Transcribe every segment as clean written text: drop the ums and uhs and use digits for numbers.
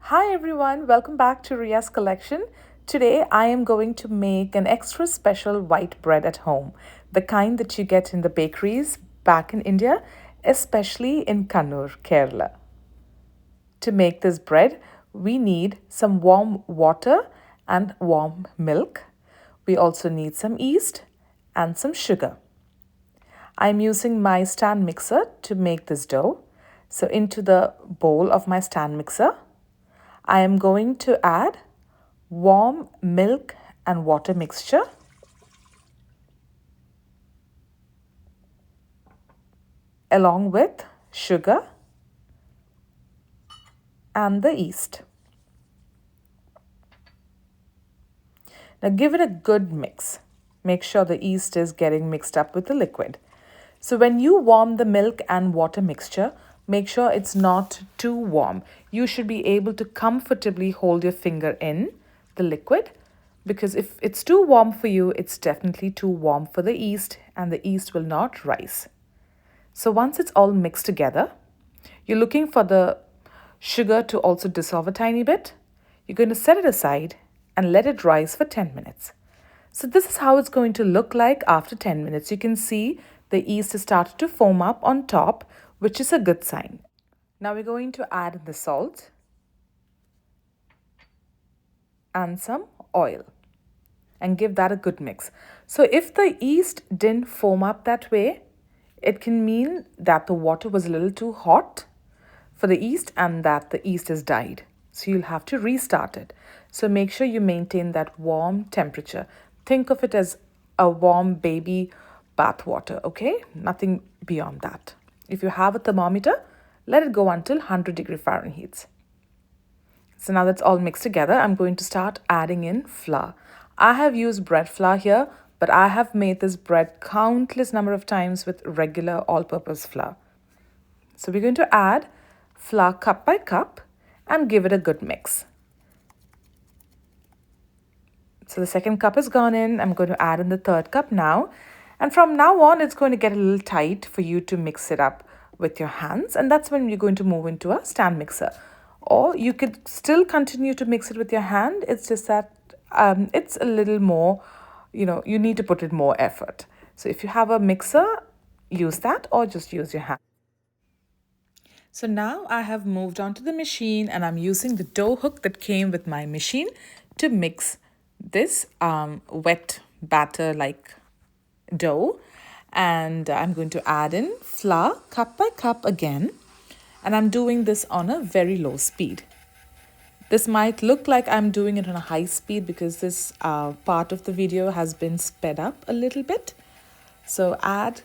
Hi everyone, welcome back to Ria's collection. Today I am going to make an extra special white bread at home, the kind that you get in the bakeries back in India, especially in Kannur, Kerala. To make this bread, we need some warm water and warm milk. We also need some yeast and some sugar. I'm using my stand mixer to make this dough. So into the bowl of my stand mixer, I am going to add warm milk and water mixture, along with sugar and the yeast. Now give it a good mix. Make sure the yeast is getting mixed up with the liquid. So when you warm the milk and water mixture, make sure it's not too warm. You should be able to comfortably hold your finger in the liquid, because if it's too warm for you, it's definitely too warm for the yeast and the yeast will not rise. So once it's all mixed together, you're looking for the sugar to also dissolve a tiny bit. You're going to set it aside and let it rise for 10 minutes. So this is how it's going to look like after 10 minutes. You can see the yeast has started to foam up on top, which is a good sign. Now we're going to add the salt and some oil and give that a good mix. So if the yeast didn't foam up that way, it can mean that the water was a little too hot for the yeast and that the yeast has died. So you'll have to restart it. So make sure you maintain that warm temperature. Think of it as a warm baby bath water, okay? Nothing beyond that. If you have a thermometer, let it go until 100 Fahrenheit. So now that's all mixed together, I'm going to start adding in flour. I have used bread flour here, but I have made this bread countless number of times with regular all-purpose flour. So we're going to add flour cup by cup and give it a good mix. So the second cup has gone in. I'm going to add in the third cup now. And from now on, it's going to get a little tight for you to mix it up with your hands. And that's when you're going to move into a stand mixer. Or you could still continue to mix it with your hand. It's just that it's a little more, you need to put in more effort. So if you have a mixer, use that or just use your hand. So now I have moved on to the machine and I'm using the dough hook that came with my machine to mix this wet batter like dough. And I'm going to add in flour cup by cup again. And I'm doing this on a very low speed. This might look like I'm doing it on a high speed because this part of the video has been sped up a little bit. So add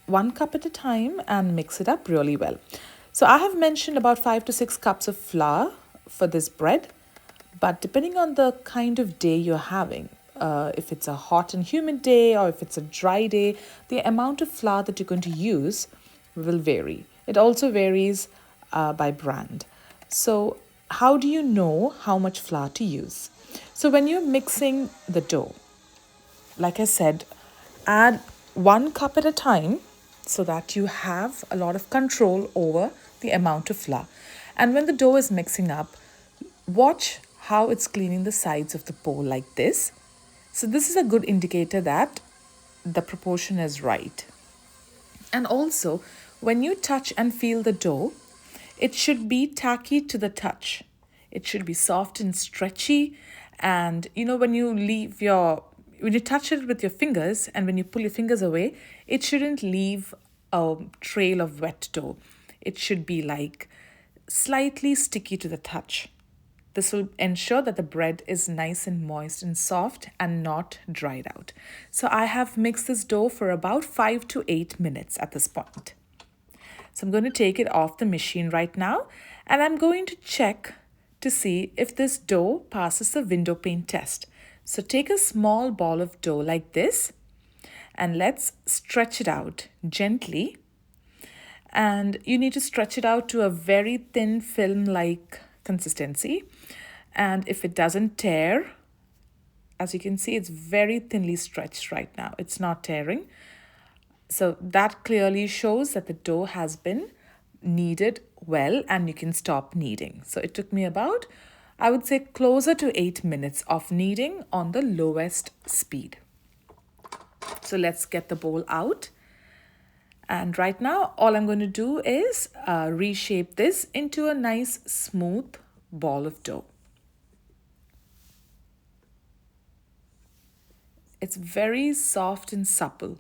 1 cup at a time and mix it up really well. So I have mentioned about 5 to 6 cups of flour for this bread, but depending on the kind of day you're having, if it's a hot and humid day or if it's a dry day, the amount of flour that you're going to use will vary. It also varies by brand. So how do you know how much flour to use? So when you're mixing the dough, like I said, add 1 cup at a time so that you have a lot of control over the amount of flour. And when the dough is mixing up, watch how it's cleaning the sides of the bowl like this. So this is a good indicator that the proportion is right. And also, when you touch and feel the dough, it should be tacky to the touch. It should be soft and stretchy. And when you touch it with your fingers and when you pull your fingers away, it shouldn't leave a trail of wet dough. It should be like slightly sticky to the touch. This will ensure that the bread is nice and moist and soft and not dried out. So I have mixed this dough for about 5 to 8 minutes at this point. So I'm going to take it off the machine right now and I'm going to check to see if this dough passes the window pane test. So take a small ball of dough like this and let's stretch it out gently. And you need to stretch it out to a very thin film-like consistency. And if it doesn't tear, as you can see, it's very thinly stretched right now. It's not tearing. So that clearly shows that the dough has been kneaded well and you can stop kneading. So it took me about, I would say, closer to 8 minutes of kneading on the lowest speed. So let's get the bowl out. And right now, all I'm going to do is reshape this into a nice smooth ball of dough. It's very soft and supple.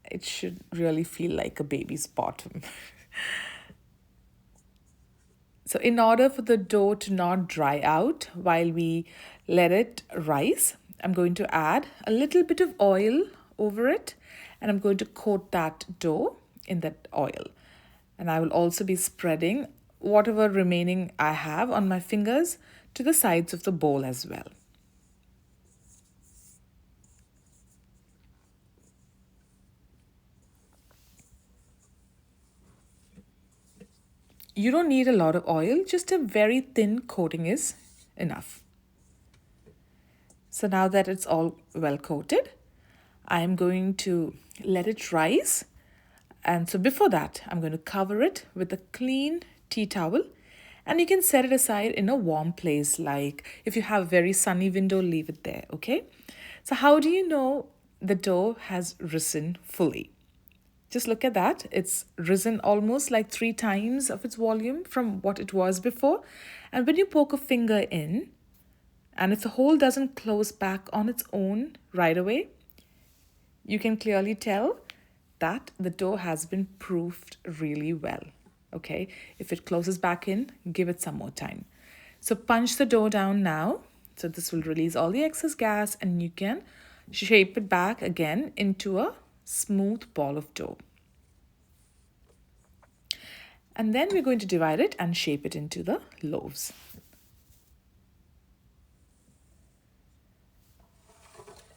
It should really feel like a baby's bottom. So in order for the dough to not dry out while we let it rise, I'm going to add a little bit of oil over it, and I'm going to coat that dough in that oil. And I will also be spreading whatever remaining I have on my fingers to the sides of the bowl as well. You don't need a lot of oil, just a very thin coating is enough. So now that it's all well coated, I'm going to let it rise. And so before that, I'm going to cover it with a clean tea towel, and you can set it aside in a warm place. Like if you have a very sunny window, leave it there, okay? So how do you know the dough has risen fully? Just look at that. It's risen almost like 3 times of its volume from what it was before. And when you poke a finger in, and if the hole doesn't close back on its own right away, you can clearly tell that the dough has been proofed really well. Okay, if it closes back in, give it some more time. So punch the dough down now. So this will release all the excess gas, and you can shape it back again into a smooth ball of dough. And then we're going to divide it and shape it into the loaves.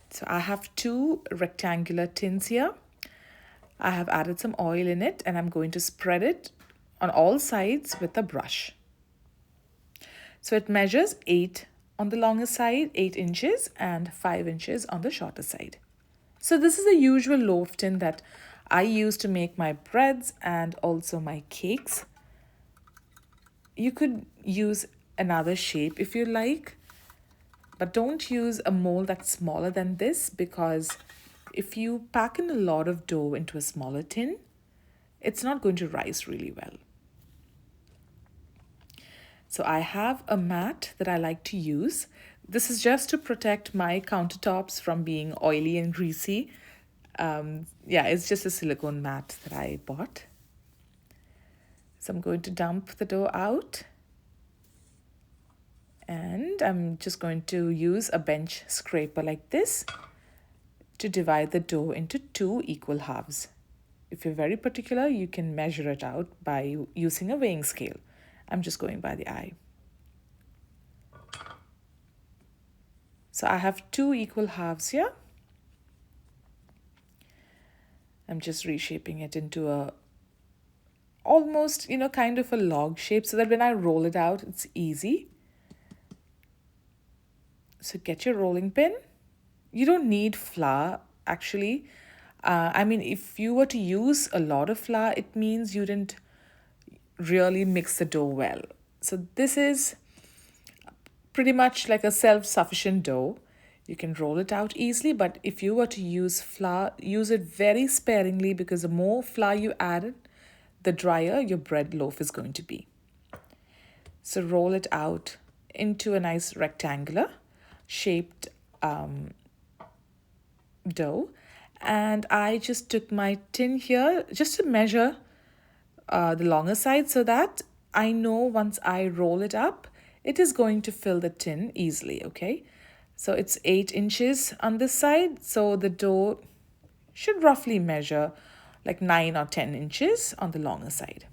So I have 2 rectangular tins here. I have added some oil in it, and I'm going to spread it on all sides with a brush. So it measures 8 on the longer side, 8 inches, and 5 inches on the shorter side. So this is a usual loaf tin that I use to make my breads and also my cakes. You could use another shape if you like, but don't use a mold that's smaller than this, because if you pack in a lot of dough into a smaller tin, it's not going to rise really well. So I have a mat that I like to use. This is just to protect my countertops from being oily and greasy. Yeah, it's just a silicone mat that I bought. So I'm going to dump the dough out. And I'm just going to use a bench scraper like this to divide the dough into 2 equal halves. If you're very particular, you can measure it out by using a weighing scale. I'm just going by the eye. So I have 2 equal halves here. I'm just reshaping it into a almost, kind of a log shape so that when I roll it out, it's easy. So get your rolling pin. You don't need flour, actually. If you were to use a lot of flour, it means you didn't really mix the dough well. So this is pretty much like a self-sufficient dough. You can roll it out easily, but if you were to use flour, use it very sparingly, because the more flour you add, the drier your bread loaf is going to be. So roll it out into a nice rectangular shaped dough. And I just took my tin here just to measure the longer side, so that I know once I roll it up, it is going to fill the tin easily, okay? So it's 8 inches on this side, so the dough should roughly measure like 9 or 10 inches on the longer side.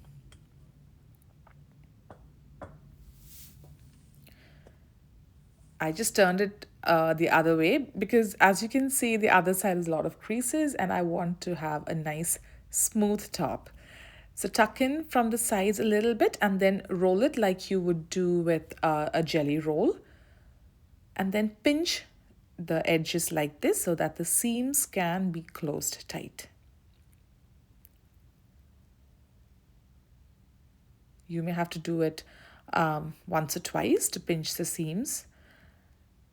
I just turned it the other way because, as you can see, the other side is a lot of creases and I want to have a nice smooth top. So tuck in from the sides a little bit and then roll it like you would do with a jelly roll. And then pinch the edges like this so that the seams can be closed tight. You may have to do it once or twice to pinch the seams,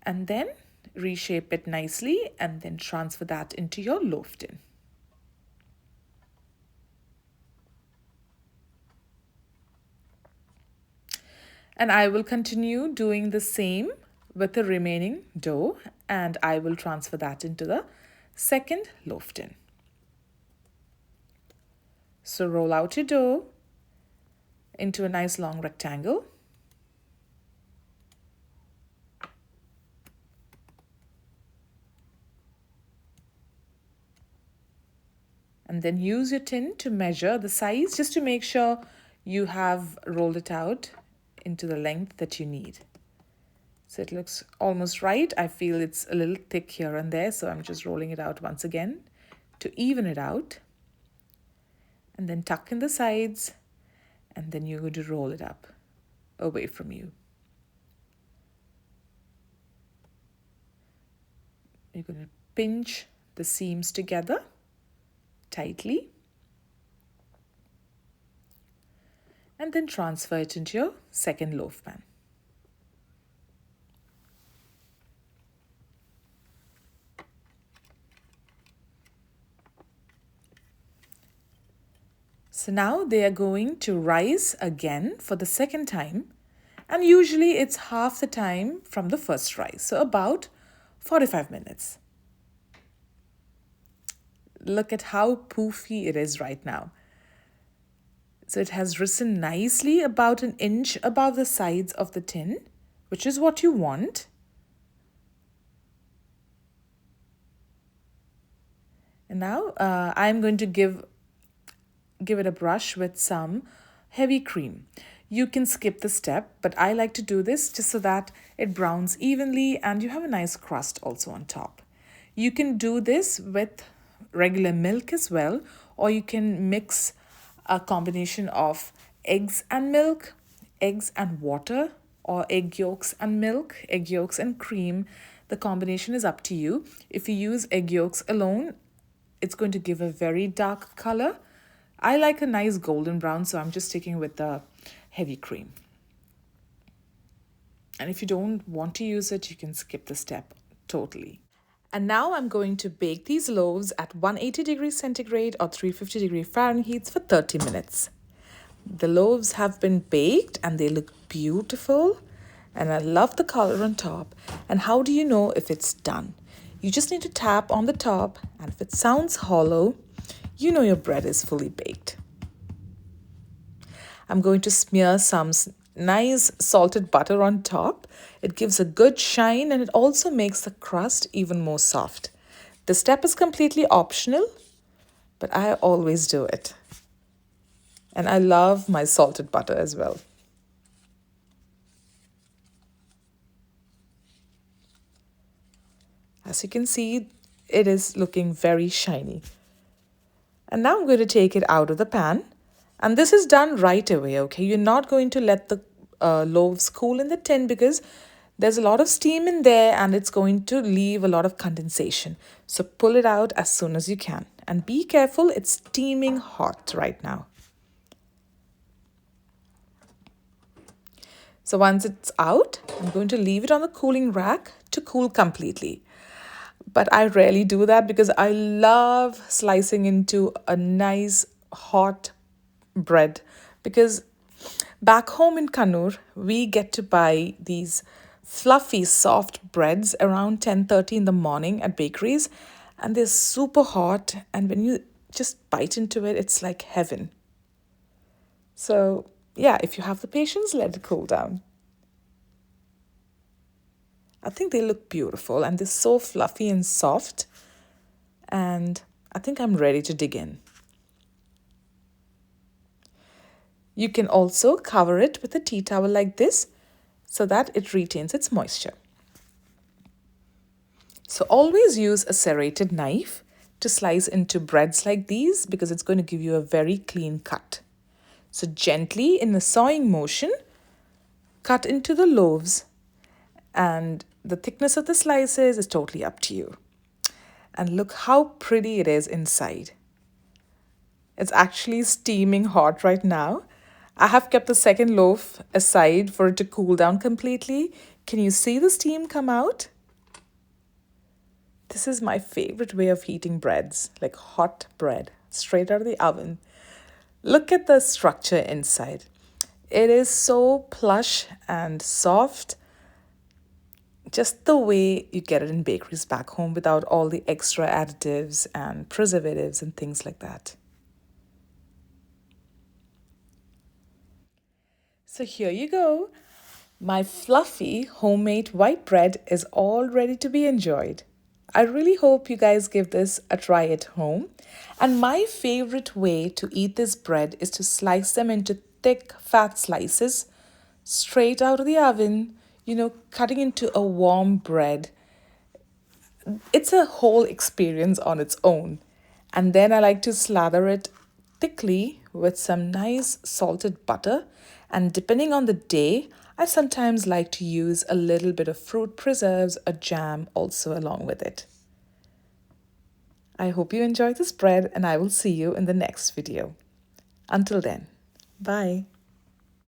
and then reshape it nicely and then transfer that into your loaf tin. And I will continue doing the same with the remaining dough, and I will transfer that into the second loaf tin. So roll out your dough into a nice long rectangle. And then use your tin to measure the size, just to make sure you have rolled it out into the length that you need. So it looks almost right. I feel it's a little thick here and there, so I'm just rolling it out once again to even it out. And then tuck in the sides, and then you're going to roll it up away from you. You're going to pinch the seams together tightly, and then transfer it into your second loaf pan. So now they are going to rise again for the second time, and usually it's half the time from the first rise, so about 45 minutes. Look at how poofy it is right now. So it has risen nicely about an inch above the sides of the tin, which is what you want. And now I'm going to give it a brush with some heavy cream. You can skip the step, but I like to do this just so that it browns evenly and you have a nice crust also on top. You can do this with regular milk as well, or you can mix a combination of eggs and milk, eggs and water, or egg yolks and milk, egg yolks and cream. The combination is up to you. If you use egg yolks alone, it's going to give a very dark color. I like a nice golden brown, so I'm just sticking with the heavy cream. And if you don't want to use it, you can skip the step totally. And now I'm going to bake these loaves at 180 degrees centigrade or 350 degrees Fahrenheit for 30 minutes. The loaves have been baked and they look beautiful. And I love the color on top. And how do you know if it's done? You just need to tap on the top, and if it sounds hollow, you know your bread is fully baked. I'm going to smear some nice salted butter on top. It gives a good shine and it also makes the crust even more soft. The step is completely optional, but I always do it. And I love my salted butter as well. As you can see, it is looking very shiny. And now I'm going to take it out of the pan. And this is done right away, okay? You're not going to let the loaves cool in the tin because there's a lot of steam in there and it's going to leave a lot of condensation. So pull it out as soon as you can. And be careful, it's steaming hot right now. So once it's out, I'm going to leave it on the cooling rack to cool completely. But I rarely do that because I love slicing into a nice hot bread, because back home in Kannur, we get to buy these fluffy, soft breads around 10:30 in the morning at bakeries, and they're super hot, and when you just bite into it, it's like heaven. So yeah, if you have the patience, let it cool down. I think they look beautiful and they're so fluffy and soft, and I think I'm ready to dig in. You can also cover it with a tea towel like this so that it retains its moisture. So always use a serrated knife to slice into breads like these because it's going to give you a very clean cut. So gently in a sawing motion, cut into the loaves, and the thickness of the slices is totally up to you. And look how pretty it is inside. It's actually steaming hot right now. I have kept the second loaf aside for it to cool down completely. Can you see the steam come out? This is my favorite way of eating breads, like hot bread, straight out of the oven. Look at the structure inside. It is so plush and soft, just the way you get it in bakeries back home without all the extra additives and preservatives and things like that. So here you go. My fluffy homemade white bread is all ready to be enjoyed. I really hope you guys give this a try at home. And my favorite way to eat this bread is to slice them into thick, fat slices straight out of the oven, cutting into a warm bread. It's a whole experience on its own. And then I like to slather it thickly with some nice salted butter. And depending on the day, I sometimes like to use a little bit of fruit preserves or jam also along with it. I hope you enjoy this bread and I will see you in the next video. Until then, bye.